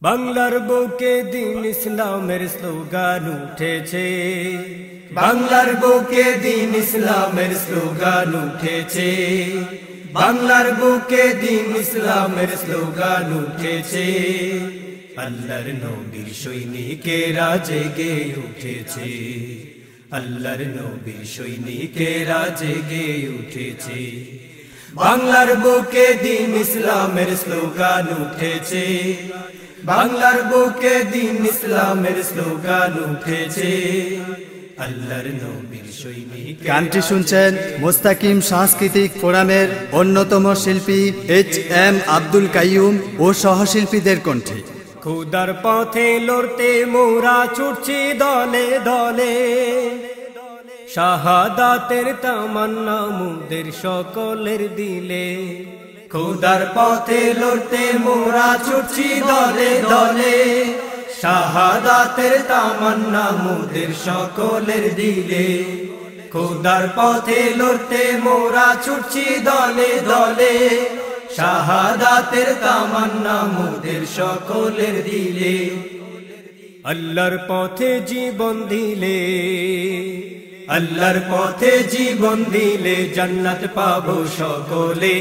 বাংলার বুকে দিন ইসলামের স্লোগান উঠেছে, বাংলার বুকে দিন ইসলামের স্লোগান উঠেছে, বাংলার বুকে দিন ইসলামের স্লোগান উঠেছে। আল্লাহর নবীর সৈনিকেরা জেগে উঠেছে, আল্লাহর নবীর সৈনিকেরা জেগে উঠেছে। বাংলার বুকে দিন ইসলামের স্লোগান উঠেছে, বাংলার বুকে দিন ইসলামের স্লোগান উঠেছে। আল্লাহর নবীর সৈনিক। গানটি শুনছেন মুস্তাকিম সাংস্কৃতিক ফোরামের অন্যতম শিল্পী HM আব্দুল কাইয়ুম ও সহশিল্পীদের কণ্ঠে। খোদার পথে লড়তে মোরা ছুটছি দলে দলে, শাহাদাতের তামান্না মুদের সকলের দিলে। খোদার পথে লড়তে মোরা ছুটছি দলে দলে, শাহাদাতের তামান্না মুদের সকলের দিলে। খোদার পথে লড়তে মোরা ছুটছি দলে দলে, শাহাদাতের তামান্না মুদের সকলের দিলে। আল্লাহর পথে জীবন দিলে, আল্লাহর পথে জীবন দিলে জান্নাত পাবো সকলে।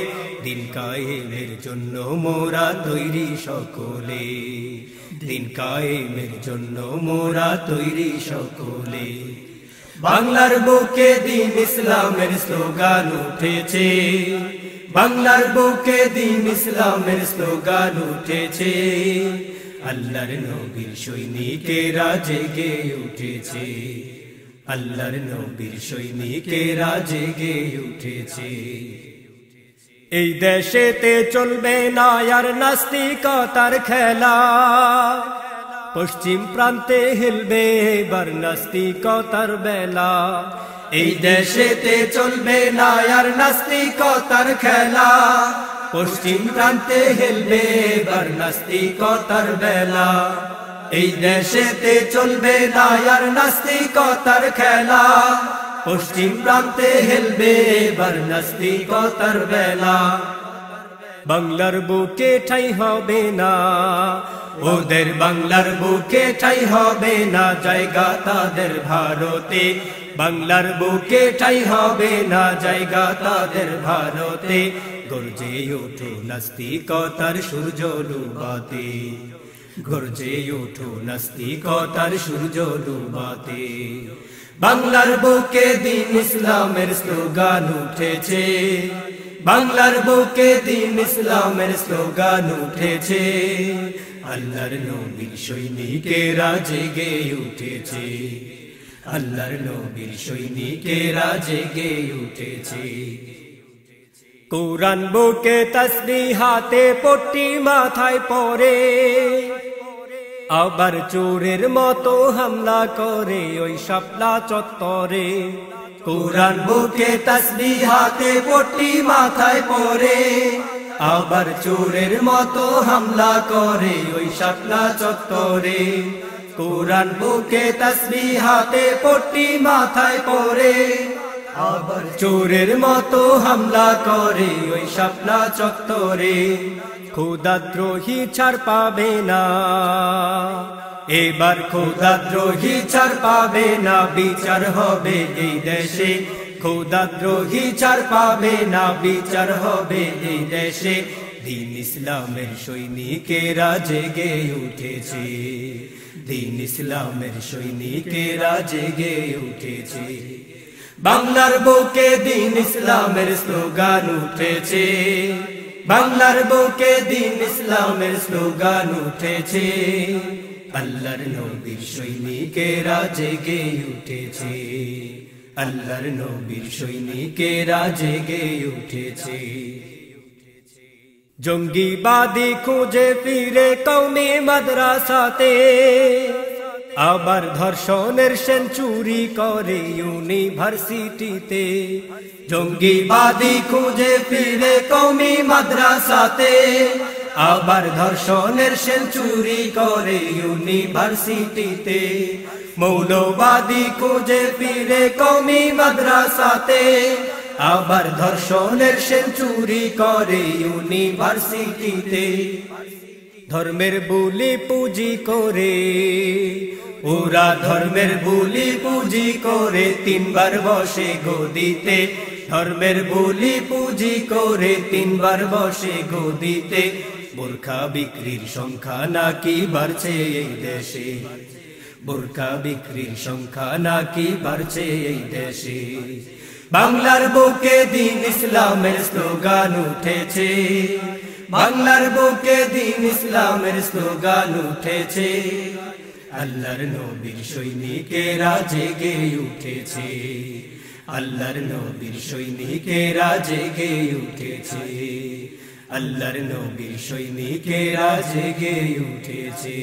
দিন কায়েমের জন্য মোরা তৈরি সকলে, দিন কায়েমের জন্য মোরা তৈরি সকলে। বাংলার বুকে দিন ইসলামের স্লোগান উঠেছে, বাংলার বুকে দিন ইসলামের স্লোগান উঠেছে। আল্লাহর নবীর সৈনিকেরা জেগে উঠেছে, আল্লাহর নবীর সৈনিকেরা জেগে উঠেছে। এই দেশেতে চলবে না আর নাস্তিকতার খেলা, পশ্চিম প্রান্তে হিলবে এবার নাস্তিকতার বেলা। এই দেশেতে চলবে না আর নাস্তিকতার খেলা, পশ্চিম প্রান্তে হিলবে এবার নাস্তিকতার বেলা। এই দেশেতে চলবে না আর নাস্তিকতার খেলা, পশ্চিম প্রান্তে হেলবে এবার নাস্তিকতার বেলা। বাংলার বুকে ঠাই হবে না ওদের, বাংলার বুকে ঠাই হবে না জায়গা তাদের ভারতে। বাংলার বুকে ঠাই হবে না জায়গা তাদের ভারতে। গর্জে ওঠো নাস্তিকতার সূর্য ডুবাতে, গর্জে ওঠো নাস্তিকতার সূর্য ডুবাতে। বাংলার বুকে দিন ইসলামের স্লোগান উঠেছে, বাংলার বুকে দিন ইসলামের স্লোগান উঠেছে। আল্লাহর নবীর সৈনিকেরা জেগে উঠেছে, আল্লাহর নবীর সৈনিকেরা জেগে উঠেছে। কোরআন বুকে তাসবিহ হাতে পট্টি মাথায় পরে, আবার চোরের মতো হামলা করে ওই শাপলা চত্বরে। কোরআন বুকে তাসবিহ হাতে পট্টি মাথায় পরে, আবার চোরের মতো হামলা করে ওই শাপলা চত্বরে। কোরআন বুকে তাসবিহ হাতে পট্টি মাথায় পরে, আবার চোরের মতো হামলা করে ওই শাপলা চত্বরে। খোদাদ্রোহী ছাড় পাবে না এবার, খোদাদ্রোহী ছাড় পাবে না, বিচার হবে এই দেশে। খোদাদ্রোহী ছাড় পাবে না, বিচার হবে এই দেশে। দিন ইসলামের সৈনিকেরা জেগে উঠেছে, দিন ইসলামের সৈনিকেরা জেগে উঠেছে। বাংলার বুকে দিন ইসলামের স্লোগান উঠেছে, বাংলার বুকে দিন ইসলামের স্লোগান উঠেছে। আল্লাহর নবীর সৈনিকেরা জেগে উঠেছে, আল্লাহর নবীর সৈনিকেরা জেগে উঠেছে। জঙ্গিবাদী খুঁজে ফিরে কওমি মাদ্রাসাতে, আবার ধর্ষণের সেঞ্চুরি করে ইউনিভার্সিটিতে। জঙ্গিবাদী খুঁজে ফিরে কওমি মাদ্রাসাতে, আবার ধর্ষণের সেঞ্চুরি করে ইউনিভার্সিটিতে। মৌলবাদী খুঁজে ফিরে কওমি মাদ্রাসাতে, আবার ধর্ষণের সেঞ্চুরি করে ইউনিভার্সিটিতে। ধর্মের বুলি পুঁজি করে, ওরা ধর্মের বুলি পুঁজি করে তিনবার বসে গদিতে, ধর্মের বুলি পুঁজি করে তিনবার বসে গদিতে। বোরখা বিক্রির সংখ্যা নাকি বাড়ছে এই দেশে, বোরখা বিক্রির সংখ্যা নাকি বাড়ছে এই দেশে। বাংলার বুকে দিন ইসলামের স্লোগান উঠেছে, বাংলার বুকে দিন ইসলামের স্লোগান উঠেছে। আল্লাহর নবীর সৈনিকেরা জেগে উঠেছে, আল্লাহর নবীর সৈনিকেরা জেগে উঠেছে, আল্লাহর নবীর সৈনিকেরা জেগে উঠেছে।